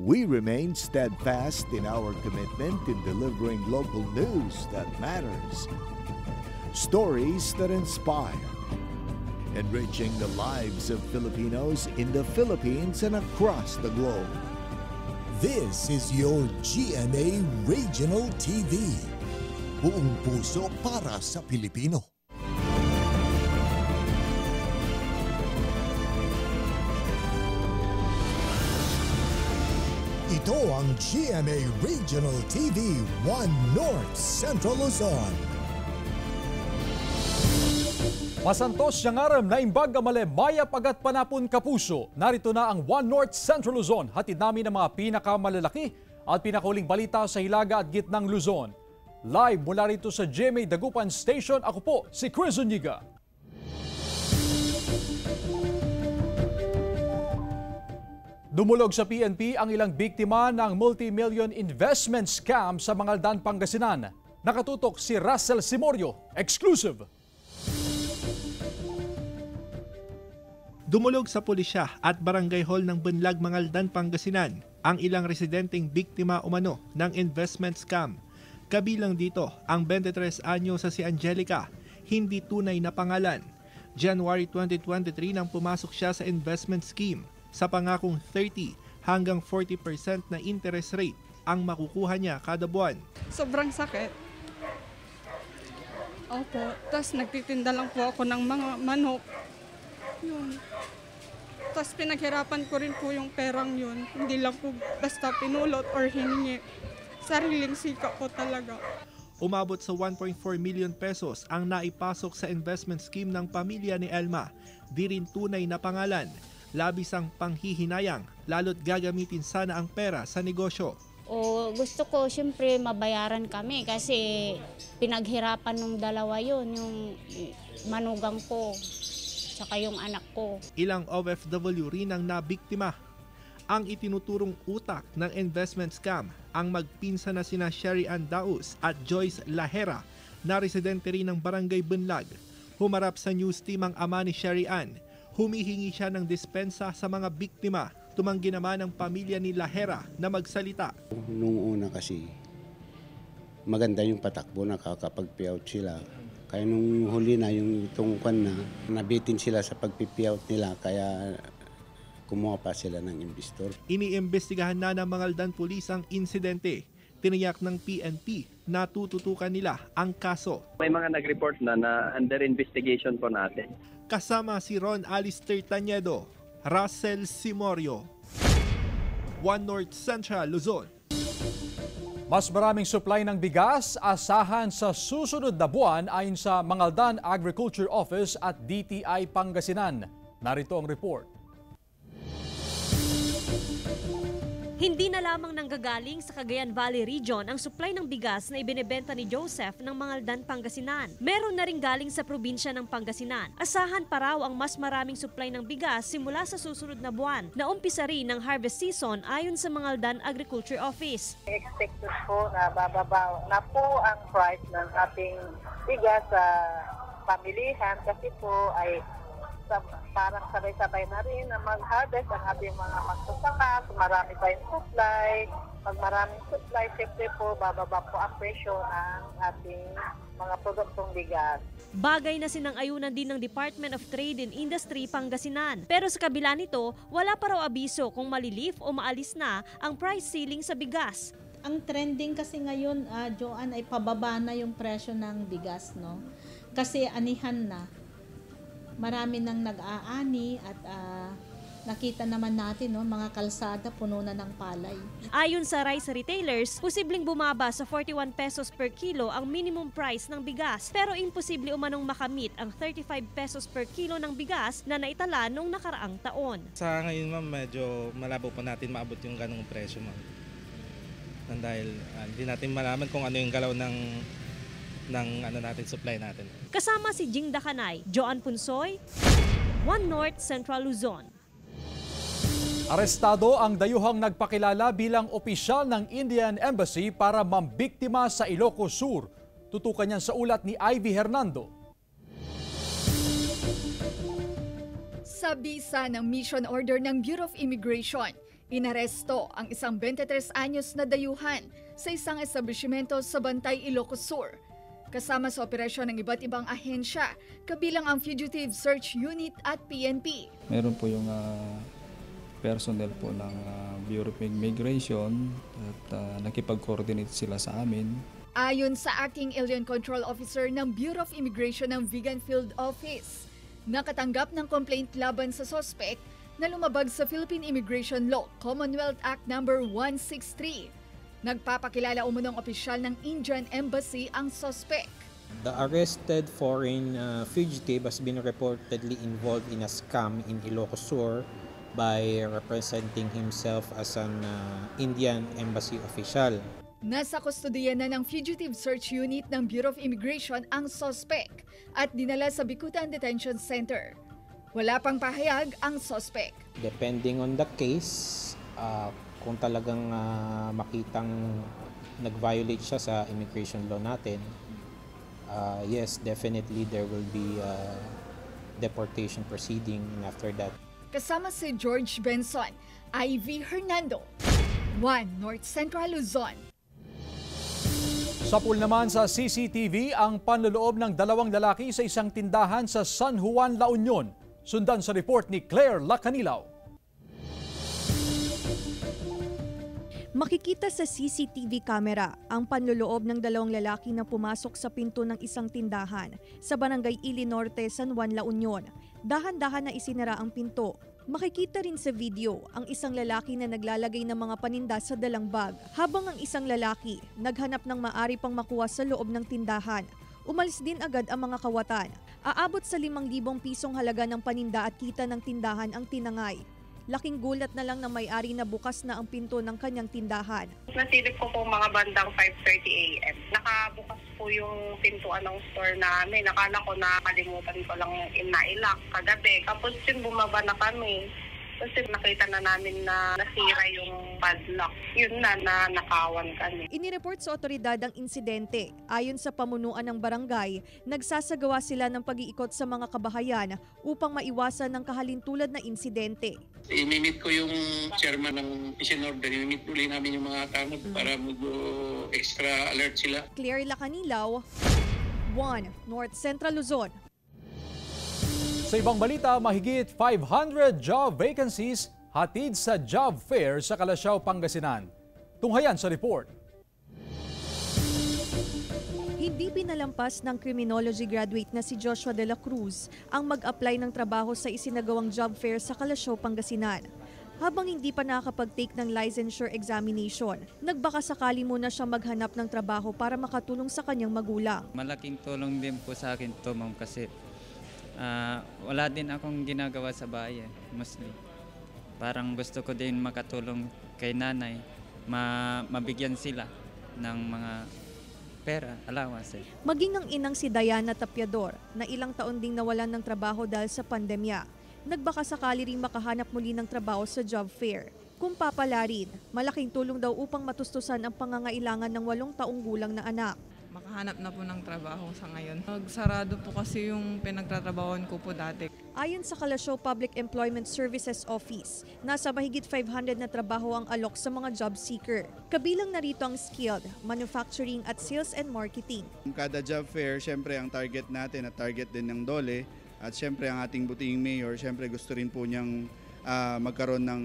We remain steadfast in our commitment in delivering local news that matters, stories that inspire, enriching the lives of Filipinos in the Philippines and across the globe. This is your GMA Regional TV. Buong puso para sa Pilipino. Ito ang GMA Regional TV 1 North Central Luzon. Masantos siyang aram na imbag amale mayap agat panapon kapuso. Narito na ang 1 North Central Luzon. Hatid namin ang mga pinakamalalaki at pinakauling balita sa Hilaga at Gitnang Luzon. Live mula rito sa GMA Dagupan Station, ako po si Chris Zuniga. Dumulog sa PNP ang ilang biktima ng multi-million investment scam sa Mangaldan, Pangasinan. Nakatutok si Russell Simorio, exclusive. Dumulog sa pulisya at barangay hall ng Bunlag, Mangaldan, Pangasinan ang ilang residenteng biktima umano ng investment scam. Kabilang dito ang 23 anyo sa si Angelica, hindi tunay na pangalan. January 2023 nang pumasok siya sa investment scheme sa pangakong 30 hanggang 40% na interest rate ang makukuha niya kada buwan. Sobrang sakit. Opo, tapos nagtitinda lang po ako ng mga manok. Yun. Tapos pinaghirapan ko rin po yung perang yun. Hindi lang po basta pinulot or hiningi. Sariling sikap po talaga. Umabot sa 1.4 million pesos ang naipasok sa investment scheme ng pamilya ni Elma. Di rin tunay na pangalan. Labis ang panghihinayang, lalo't gagamitin sana ang pera sa negosyo. Gusto ko siyempre mabayaran kami kasi pinaghirapan ng dalawa yun, yung manugang ko, tsaka yung anak ko. Ilang OFW rin ang nabiktima. Ang itinuturong utak ng investment scam ang magpinsa na sina Sherry Ann Daus at Joyce Lahera na residente rin ng Barangay Bunlag. Humarap sa news team ang ama ni Sherry Ann. Humihingi siya ng dispensa sa mga biktima. Tumanggi naman ang pamilya ni Lahera na magsalita. Nung una kasi, maganda yung patakbo na kapag-payout sila. Kaya nung huli na yung tungkwan na, nabitin sila sa pag-payout nila kaya kumuha pa sila ng investor. Iniimbestigahan na ng Mangaldan Police ang insidente. Tiniyak ng PNP na tututukan nila ang kaso. May mga nag-report na under investigation po natin. Kasama si Ron Alister Tañedo, Russell Simorio, 1 North Central Luzon. Mas maraming supply ng bigas asahan sa susunod na buwan ayon sa Mangaldan Agriculture Office at DTI Pangasinan. Narito ang report. Hindi na lamang nanggagaling sa Cagayan Valley Region ang supply ng bigas na ibinebenta ni Joseph ng Mangaldan, Pangasinan. Meron na rin galing sa probinsya ng Pangasinan. Asahan pa raw ang mas maraming supply ng bigas simula sa susunod na buwan na umpisa rin ng harvest season ayon sa Mangaldan Agriculture Office. Expected po na bababa na po ang price ng ating bigas sa pamilihan kasi po ay parang sabay-sabay na rin na mag-harvest ang ating mga magsasaka. Marami pa yung supply. Pag maraming supply, siyempre po bababa po ang presyo ng ating mga produktong bigas. Bagay na sinang-ayunan din ng Department of Trade and Industry Pangasinan. Pero sa kabila nito, wala pa raw abiso kung malilift o maalis na ang price ceiling sa bigas. Ang trending kasi ngayon, Joanne, ay pababa na yung presyo ng bigas, no? Kasi anihan na. Marami nang nag-aani at nakita naman natin, no, mga kalsada puno na ng palay. Ayon sa rice retailers, posibleng bumaba sa 41 pesos per kilo ang minimum price ng bigas. Pero imposible umanong makamit ang 35 pesos per kilo ng bigas na naitala noong nakaraang taon. Sa ngayon, ma'am, medyo malabo pa natin maabot yung ganong presyo, ma'am. Dahil hindi natin malaman kung ano yung galaw ng natin, supply natin. Kasama si Jing Dakanay, Joan Punsoy, 1 North Central Luzon. Arestado ang dayuhang nagpakilala bilang opisyal ng Indian Embassy para mambiktima sa Ilocos Sur. Tutukan yan sa ulat ni Ivy Hernando. Sa bisa ng mission order ng Bureau of Immigration, Inaresto ang isang 23 anyos na dayuhan sa isang establishmento sa Bantay, Ilocos Sur. Kasama sa operasyon ng iba't ibang ahensya, kabilang ang Fugitive Search Unit at PNP. Meron po yung personnel po ng Bureau of Immigration at nakipag-coordinate sila sa amin. Ayon sa Acting Alien Control Officer ng Bureau of Immigration ng Vigan Field Office, nakatanggap ng complaint laban sa suspect na lumabag sa Philippine Immigration Law, Commonwealth Act No. 163. Nagpapakilala umunong opisyal ng Indian Embassy ang suspect. The arrested foreign fugitive has been reportedly involved in a scam in Ilocos Sur by representing himself as an Indian Embassy official. Nasa kustodiya na ng Fugitive Search Unit ng Bureau of Immigration ang suspect at dinala sa Bicutan Detention Center. Wala pang pahayag ang suspect. Depending on the case, kung talagang makitang nag-violate siya sa immigration law natin, yes, definitely there will be deportation proceeding after that. Kasama si George Benson, Ivy Hernando, 1 North Central Luzon. Sa pool naman sa CCTV ang panloloob ng 2 lalaki sa isang tindahan sa San Juan, La Union. Sundan sa report ni Claire Lacanilaw. Makikita sa CCTV camera ang panloloob ng 2 lalaki na pumasok sa pinto ng isang tindahan sa Barangay Ili Norte, San Juan, La Union. Dahan-dahan na isinara ang pinto. Makikita rin sa video ang isang lalaki na naglalagay ng mga paninda sa dalang bag, habang ang isang lalaki naghanap ng maaari pang makuha sa loob ng tindahan. Umalis din agad ang mga kawatan. Aabot sa 5,000 pisong halaga ng paninda at kita ng tindahan ang tinangay. Laking gulat na lang na may-ari na bukas na ang pinto ng kanyang tindahan. Nasilip ko po mga bandang 5:30 a.m. Nakabukas po yung pintuan ng store namin. Nakala ko nakalimutan ko lang inailak kagabi. Tapos yung bumaba na kami. Kasi nakita na namin na nasira yung padlock. Yun na nakawan kami. Inireport sa otoridad ang insidente. Ayon sa pamunuan ng barangay, nagsasagawa sila ng pag-iikot sa mga kabahayan upang maiwasan ng kahalintulad na insidente. I-meet ko yung chairman ng mission order. I-meet ulit namin yung mga tanod para extra alert sila. Claire Lacanilaw, 1 North Central Luzon. Sa ibang balita, mahigit 500 job vacancies hatid sa job fair sa Calasiao, Pangasinan. Tunghayan sa report. Hindi pinalampas ng criminology graduate na si Joshua de la Cruz ang mag-apply ng trabaho sa isinagawang job fair sa Calasiao, Pangasinan. Habang hindi pa nakakapag-take ng licensure examination, nagbaka sakali muna siya maghanap ng trabaho para makatulong sa kanyang magulang. Malaking tulong din po sa akin to, ma'am, kasi wala din akong ginagawa sa bahay, mostly. Parang gusto ko din makatulong kay nanay, mabigyan sila ng mga pera, allowance. Maging ang inang si Diana Tapiador na ilang taon ding nawalan ng trabaho dahil sa pandemya, nagbaka sakali ring makahanap muli ng trabaho sa job fair. Kung papalarin, malaking tulong daw upang matustusan ang pangangailangan ng 8 taong gulang na anak. Makahanap na po ng trabaho sa ngayon. Nagsarado po kasi yung pinagtatrabahoan ko po dati. Ayon sa Calasiao Public Employment Services Office, nasa mahigit 500 na trabaho ang alok sa mga job seeker. Kabilang narito ang skilled, manufacturing at sales and marketing. Kada job fair, syempre ang target natin at target din ng DOLE at syempre ang ating butihing mayor, syempre gusto rin po niyang magkaroon ng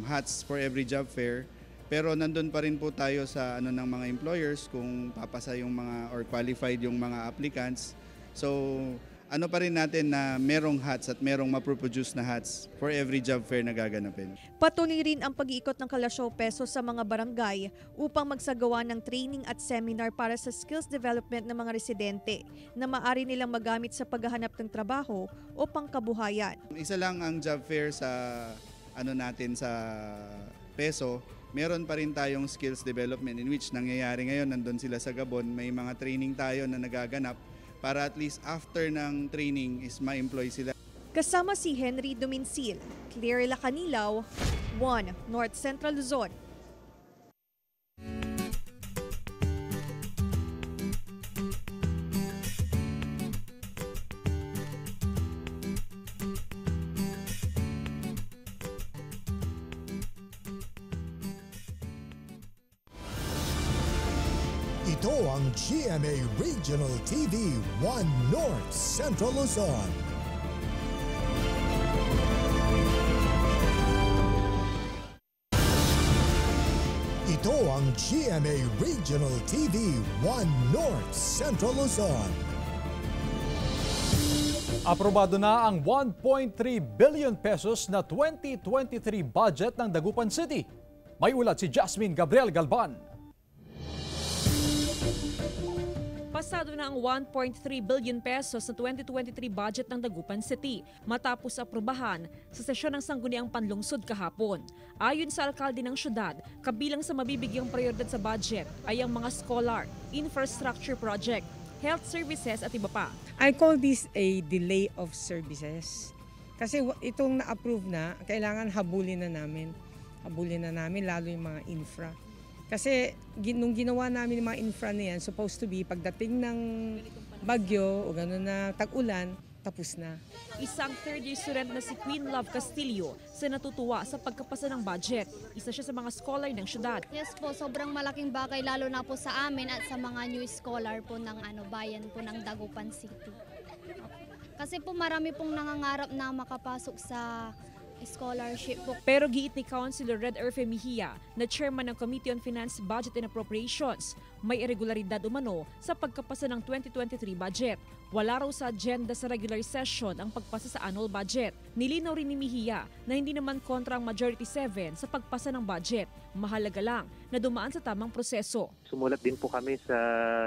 hats for every job fair. Pero nandun pa rin po tayo sa ng mga employers kung papasa yung mga or qualified yung mga applicants. So pa rin natin na merong hats at merong maproproduce na hats for every job fair na gaganapin. Patuloy rin ang pag-iikot ng Calasiao Peso sa mga barangay upang magsagawa ng training at seminar para sa skills development ng mga residente na maaari nilang magamit sa paghahanap ng trabaho o pangkabuhayan. Isa lang ang job fair sa natin sa Peso. Meron pa rin tayong skills development in which nangyayari ngayon, nandun sila sa Gabon, may mga training tayo na nagaganap para at least after ng training is ma-employ sila. Kasama si Henry Dominsil, Claire Lacanilaw, 1 North Central Luzon. Ito ang GMA Regional TV 1 North Central Luzon. Ito ang GMA Regional TV 1 North Central Luzon. Aprobado na ang 1.3 billion pesos na 2023 budget ng Dagupan City. May ulat si Jasmine Gabriel Galban. Pasado na ang 1.3 billion pesos na 2023 budget ng Dagupan City matapos aprubahan sa sesyon ng Sangguniang Panlungsod kahapon. Ayon sa alkalde ng syudad, kabilang sa mabibigyang prioridad sa budget ay ang mga scholar, infrastructure project, health services at iba pa. I call this a delay of services. Kasi itong na-approve na, kailangan habulin na namin. Habulin na namin lalo yung mga infra. Kasi nung ginawa namin yung mga infra na yan, supposed to be pagdating ng bagyo o gano'n na tag-ulan, tapos na. Isang third-year student na si Queen Love Castillo sa natutuwa sa pagkapasa ng budget. Isa siya sa mga scholar ng syudad. Yes po, sobrang malaking bagay lalo na po sa amin at sa mga new scholar po ng bayan po ng Dagupan City. Kasi po marami pong nangangarap na makapasok sa scholarship po. Pero giit ni Councilor Red Erfe Mejia na chairman ng Committee on Finance, Budget and Appropriations, may irregularidad umano sa pagkapasa ng 2023 budget. Wala raw sa agenda sa regular session ang pagpasa sa annual budget. Nilinaw rin ni Mejia na hindi naman kontra ang Majority 7 sa pagpasa ng budget. Mahalaga lang na dumaan sa tamang proseso. Sumulat din po kami sa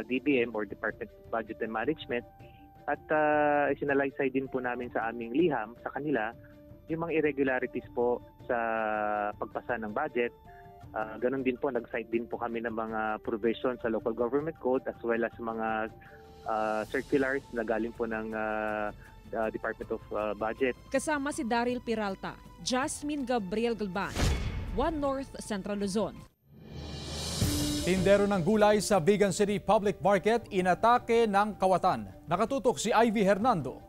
DBM or Department of Budget and Management at isinalaysay din po namin sa aming liham sa kanila yung mga irregularities po sa pagpasa ng budget. Ganon din po, nag-cite din po kami ng mga provisions sa local government code as well as mga circulars na galing po ng Department of Budget. Kasama si Daryl Peralta, Jasmine Gabriel Galban, 1 North Central Luzon. Tindero ng gulay sa Vigan City Public Market inatake ng kawatan. Nakatutok si Ivy Hernando.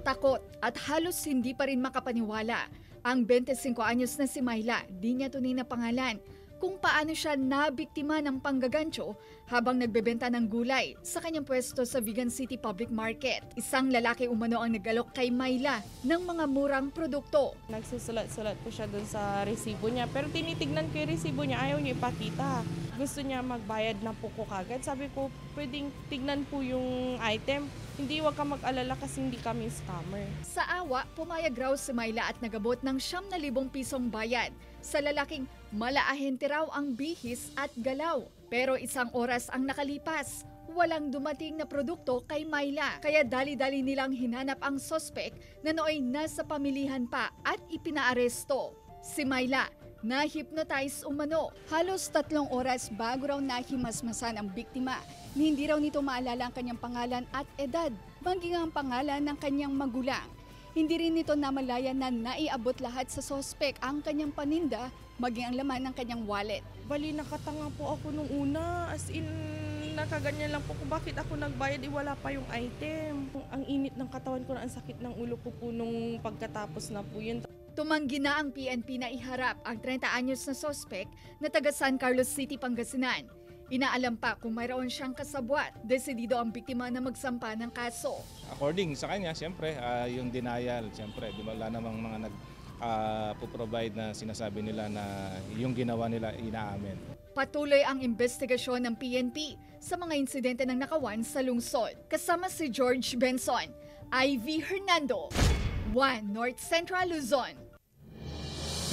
Takot at halos hindi pa rin makapaniwala ang 25 anyos na si Myla, di niya tunay na pangalan, kung paano siya nabiktima ng panggagancho habang nagbebenta ng gulay sa kanyang pwesto sa Vigan City Public Market. Isang lalaki umano ang nagalok kay Myla ng mga murang produkto. Nagsusulat-sulat po siya dun sa resibo niya, pero tinitignan ko yung resibo niya, ayaw niya ipakita. Gusto niya magbayad na po ko kagad. Sabi ko, pwedeng tignan po yung item. Hindi, wag ka mag-alala kasi hindi kami scammer. Sa awa, pumayag raw si Myla at nagabot ng 9,000 pisong bayad. Sa lalaking malaahente raw ang bihis at galaw. Pero isang oras ang nakalipas, walang dumating na produkto kay Myla. Kaya dali-dali nilang hinanap ang sospek na nooy nasa pamilihan pa at ipinaaresto. Si Myla, na-hypnotize umano. Halos 3 oras bago raw nahimasmasan ang biktima. Hindi raw nito maalala ang kanyang pangalan at edad, maging ang pangalan ng kanyang magulang. Hindi rin nito namalayan na naiabot lahat sa sospek ang kanyang paninda, maging ang laman ng kanyang wallet. Bali, nakatanga po ako nung una. As in, nakaganyan lang po kung bakit ako nagbayad, wala pa yung item. Ang init ng katawan ko na ang sakit ng ulo ko po nung pagkatapos na po yun. Tumanggi na ang PNP na iharap ang 30 anyos na sospek na taga San Carlos City, Pangasinan. Inaalam pa kung mayroon siyang kasabwat. Desidido ang biktima na magsampa ng kaso. According sa kanya, siyempre, yung denial, siyempre, wala namang mga nag-provide na sinasabi nila na yung ginawa nila inaamin. Patuloy ang investigasyon ng PNP sa mga insidente ng nakawan sa lungsod. Kasama si George Benson, Ivy Hernando, 1 North Central Luzon.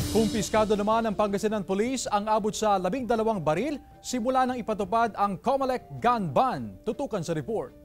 Kumpiskado naman ng Pangasinan Police ang abot sa 12 baril simula nang ipatupad ang COMELEC gun ban. Tutukan sa report.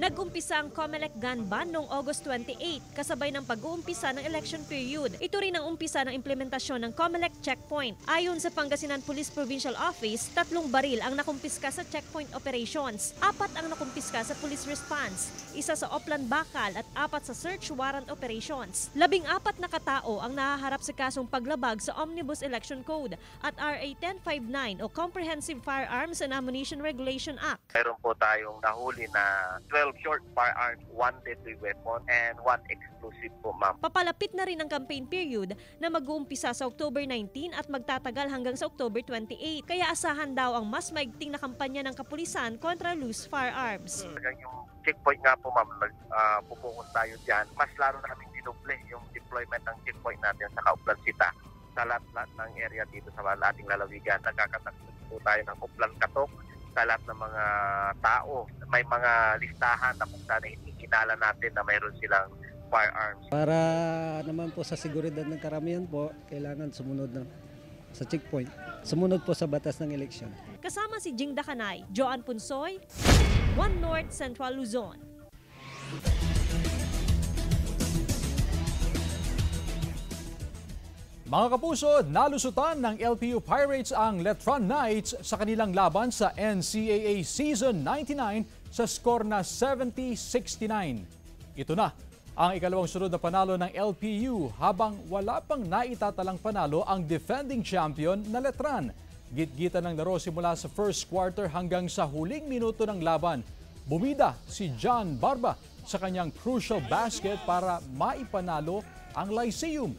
Nag-umpisa ang COMELEC gun ban noong August 28 kasabay ng pag-uumpisa ng election period. Ito rin ang umpisa ng implementasyon ng COMELEC checkpoint. Ayon sa Pangasinan Police Provincial Office, 3 baril ang nakumpiska sa checkpoint operations, 4 ang nakumpiska sa police response, 1 sa Oplan Bakal at 4 sa search warrant operations. 14 na katao ang nahaharap sa kasong paglabag sa Omnibus Election Code at RA 1059 o Comprehensive Firearms and Ammunition Regulation Act. Mayroon po tayong nahuli na 12 12 short firearms, 1 deadly weapon, and 1 explosive po, ma'am. Papalapit na rin ang campaign period na mag-uumpisa sa October 19 at magtatagal hanggang sa October 28. Kaya asahan daw ang mas maigting na kampanya ng kapulisan kontra loose firearms. Yung checkpoint nga po, ma'am, pupungon tayo dyan. Mas lalo natin dinuble yung deployment ng checkpoint natin sa Kauplan Sita. Sa lahat ng area dito sa ating lalawigan. Nagkakatakot po tayo ng Uplan Katok sa lahat ng mga tao. May mga listahan na kung saan ikinala natin na mayroon silang firearms. Para naman po sa seguridad ng karamihan po, kailangan sumunod sa checkpoint. Sumunod po sa batas ng eleksyon. Kasama si Jing Dakanay, Joan Punsoy, One North Central Luzon. Mga kapuso, nalusutan ng LPU Pirates ang Letran Knights sa kanilang laban sa NCAA Season 99 sa score na 70-69. Ito na ang ikalawang sunod na panalo ng LPU habang wala pang naitatalang panalo ang defending champion na Letran. Gitgitan ng laro simula sa first quarter hanggang sa huling minuto ng laban. Bumida si John Barba sa kanyang crucial basket para maipanalo ang Lyceum.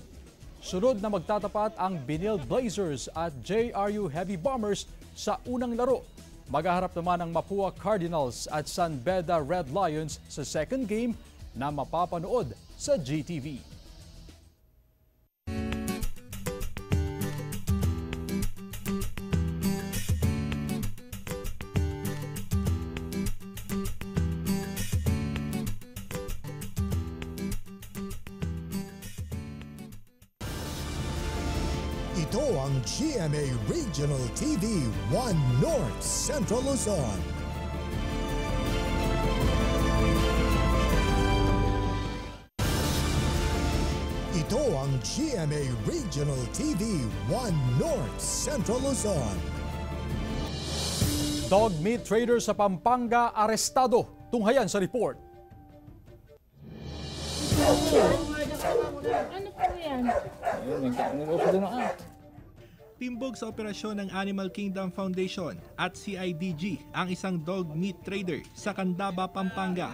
Sunod na magtatapat ang Benil Blazers at JRU Heavy Bombers sa unang laro. Maghaharap naman ang Mapua Cardinals at San Beda Red Lions sa second game na mapapanood sa GTV. Ito ang GMA Regional TV 1 North Central Luzon. Ito ang GMA Regional TV 1 North Central Luzon. Dog meat trader sa Pampanga arestado. Tunghayan sa report. Ano po yan? Timbog sa operasyon ng Animal Kingdom Foundation at CIDG ang isang dog meat trader sa Candaba, Pampanga.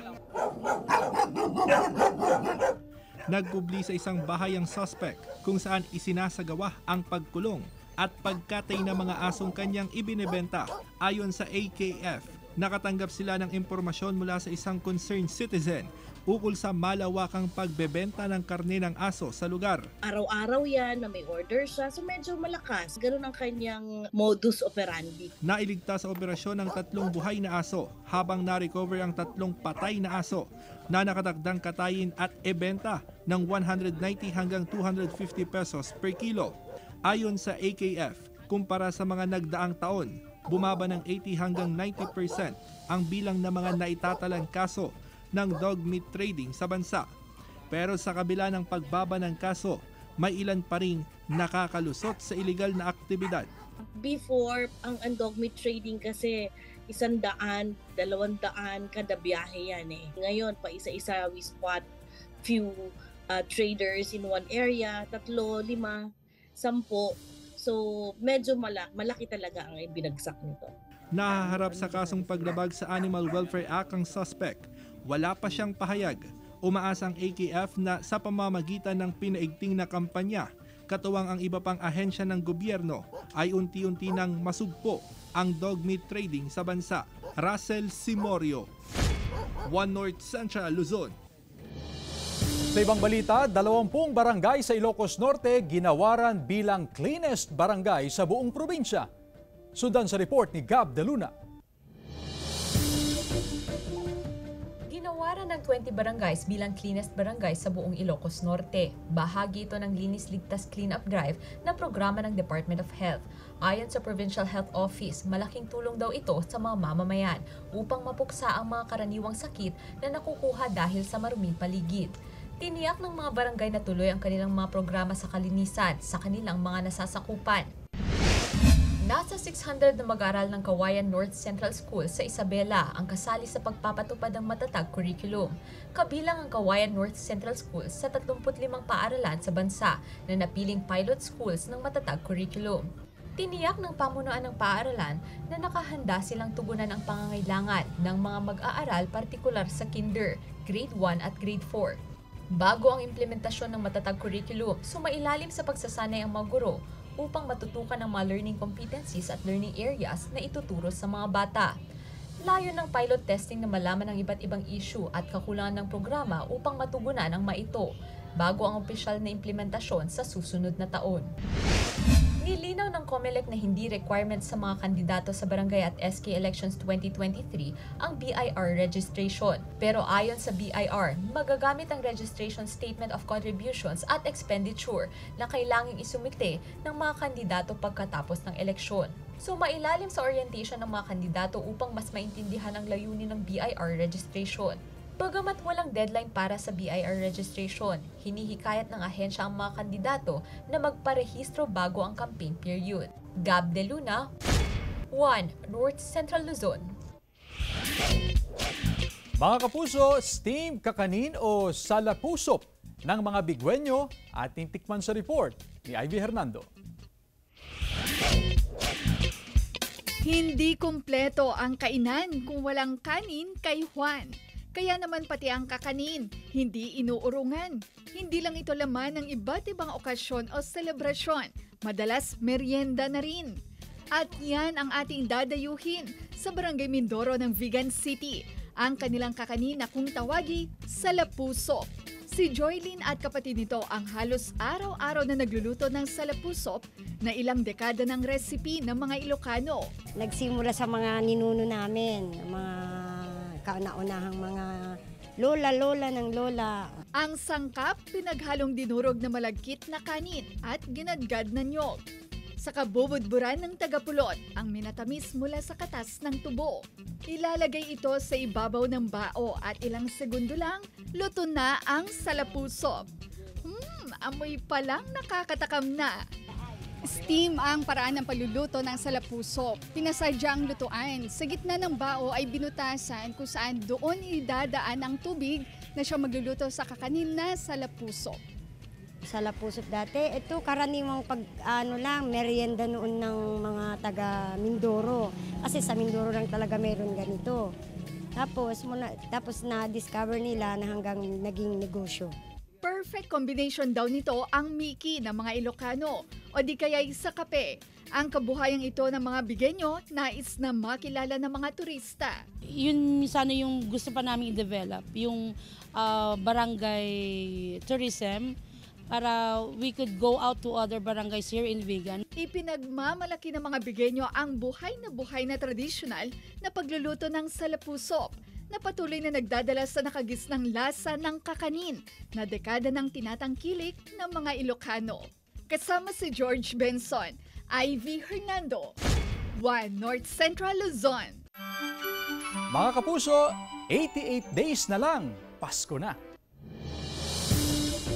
Nagpubli sa isang bahay ang suspect kung saan isinasagawa ang pagkulong at pagkatay ng mga asong kanyang ibinebenta. Ayon sa AKF, nakatanggap sila ng impormasyon mula sa isang concerned citizen ukol sa malawakang pagbebenta ng karne ng aso sa lugar. Araw-araw yan na may order siya, so medyo malakas. Ganun ang kanyang modus operandi. Nailigtas sa operasyon ng 3 buhay na aso habang na-recover ang 3 patay na aso na nakatagdang katayin at ebenta ng 190 hanggang 250 pesos per kilo. Ayon sa AKF, kumpara sa mga nagdaang taon, bumaba ng 80 hanggang 90% ang bilang ng mga naitatalang kaso ng dog meat trading sa bansa. Pero sa kabila ng pagbaba ng kaso, may ilan pa ring nakakalusot sa illegal na aktibidad. Before, ang dog meat trading kasi 100, 200 kada biyahe yan eh. Ngayon, pa isa-isa, we spot few traders in one area, 3, 5, 10. So medyo malaki talaga ang binagsak nito. Nahaharap sa kasong paglabag sa Animal Welfare Act ang suspect. Wala pa siyang pahayag. Umaasa ang AKF na sa pamamagitan ng pinaigting na kampanya, katuwang ang iba pang ahensya ng gobyerno, ay unti-unti nang masugpo ang dog meat trading sa bansa. Russell Simorio, One North Central Luzon. Sa ibang balita, 20 barangay sa Ilocos Norte ginawaran bilang cleanest barangay sa buong probinsya. Sundan sa report ni Gab De Luna. Ginawaran ng 20 barangays bilang cleanest barangay sa buong Ilocos Norte. Bahagi ito ng Linis Ligtas Cleanup Drive na programa ng Department of Health. Ayon sa Provincial Health Office, malaking tulong daw ito sa mga mamamayan upang mapuksa ang mga karaniwang sakit na nakukuha dahil sa maruming paligid. Tiniyak ng mga barangay na tuloy ang kanilang mga programa sa kalinisan sa kanilang mga nasasakupan. Nasa 600 na mag-aaral ng Kawayan North Central School sa Isabela ang kasali sa pagpapatupad ng matatag curriculum. Kabilang ang Kawayan North Central School sa 35 paaralan sa bansa na napiling pilot schools ng matatag curriculum. Tiniyak ng pamunuan ng paaralan na nakahanda silang tugunan ang pangangailangan ng mga mag-aaral partikular sa kinder, grade 1 at grade 4. Bago ang implementasyon ng matatag curriculum, sumailalim sa pagsasanay ang mga guro upang matutukan ang mga learning competencies at learning areas na ituturo sa mga bata. Layo ng pilot testing na malaman ang iba't ibang issue at kakulangan ng programa upang matugunan ang mga ito bago ang opisyal na implementasyon sa susunod na taon. Nilinaw ng COMELEC na hindi requirement sa mga kandidato sa barangay at SK Elections 2023 ang BIR registration. Pero ayon sa BIR, magagamit ang Registration Statement of Contributions at Expenditure na kailangang isumite ng mga kandidato pagkatapos ng eleksyon. So mailalim sa orientation ng mga kandidato upang mas maintindihan ang layunin ng BIR registration. Bagamat walang deadline para sa BIR registration, hinihikayat ng ahensya ang mga kandidato na magparehistro bago ang campaign period. Gab De Luna, 1 North Central Luzon. Mga kapuso, steam, kakanin o salapusop ng mga bigwenyo, ating tikman sa report ni Ivy Hernando. Hindi kumpleto ang kainan kung walang kanin kay Juan. Kaya naman pati ang kakanin, hindi inuurungan. Hindi lang ito laman ng iba't ibang okasyon o selebrasyon. Madalas merienda na rin. At yan ang ating dadayuhin sa Barangay Mindoro ng Vigan City. Ang kanilang kakanin na kung tawagi, salapusop. Si Joylyn at kapatid nito ang halos araw-araw na nagluluto ng salapusop na ilang dekada ng recipe ng mga Ilocano. Nagsimula sa mga ninuno namin, mga kauna-unahang mga lola ng lola. Ang sangkap, pinaghalong dinurog na malagkit na kanin at ginadgad na niyog. Sa kabubudburan ng tagapulot, ang minatamis mula sa katas ng tubo. Ilalagay ito sa ibabaw ng bao at ilang segundo lang, luto na ang salapusop. Amoy pa lang nakakatakam na. Steam ang paraan ng pagluluto ng salapusop. Pinasadyang lutuan. Sa gitna ng bao ay binutasan kung saan doon idadaan ang tubig na siya magluluto sa kakanin na salapusop. Salapusop dati, ito karaniwang merienda noon ng mga taga Mindoro. Kasi sa Mindoro lang talaga meron ganito. Tapos na-discover nila na hanggang naging negosyo. Perfect combination daw nito ang miki ng mga Ilocano o di kaya'y sa kape. Ang kabuhayang ito ng mga Bigenyo nais na makilala ng mga turista. Yun sana yung gusto pa namin i-develop, yung barangay tourism para we could go out to other barangays here in Vigan. Ipinagmamalaki ng mga Bigenyo ang buhay na tradisyonal na pagluluto ng salapusop na patuloy na nagdadala sa nakagisnang lasa ng kakanin na dekada ng tinatangkilik ng mga Ilocano. Kasama si George Benson, Ivy Hernando, 1 North Central Luzon. Mga kapuso, 88 days na lang, Pasko na.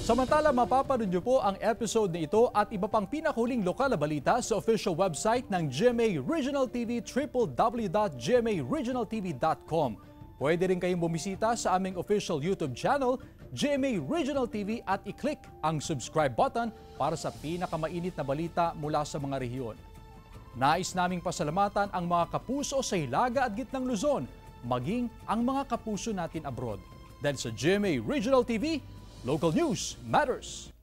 Samantala, mapapanood niyo po ang episode na ito at iba pang pinakuling lokal na balita sa official website ng GMA Regional TV, www.gmaregionaltv.com. Pwede rin kayong bumisita sa aming official YouTube channel, GMA Regional TV, at i-click ang subscribe button para sa pinakamainit na balita mula sa mga rehiyon. Nais naming pasalamatan ang mga kapuso sa Hilaga at Gitnang Luzon, maging ang mga kapuso natin abroad. Dahil sa GMA Regional TV, local news matters.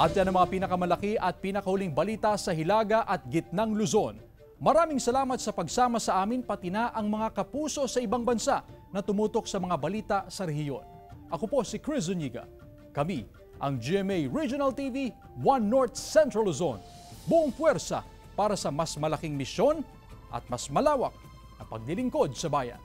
At yan ang mga pinakamalaki at pinakahuling balita sa Hilaga at Gitnang Luzon. Maraming salamat sa pagsama sa amin pati na ang mga kapuso sa ibang bansa na tumutok sa mga balita sa rehiyon. Ako po si Chris Zuniga. Kami ang GMA Regional TV 1 North Central Luzon. Buong puwersa para sa mas malaking misyon at mas malawak na paglilingkod sa bayan.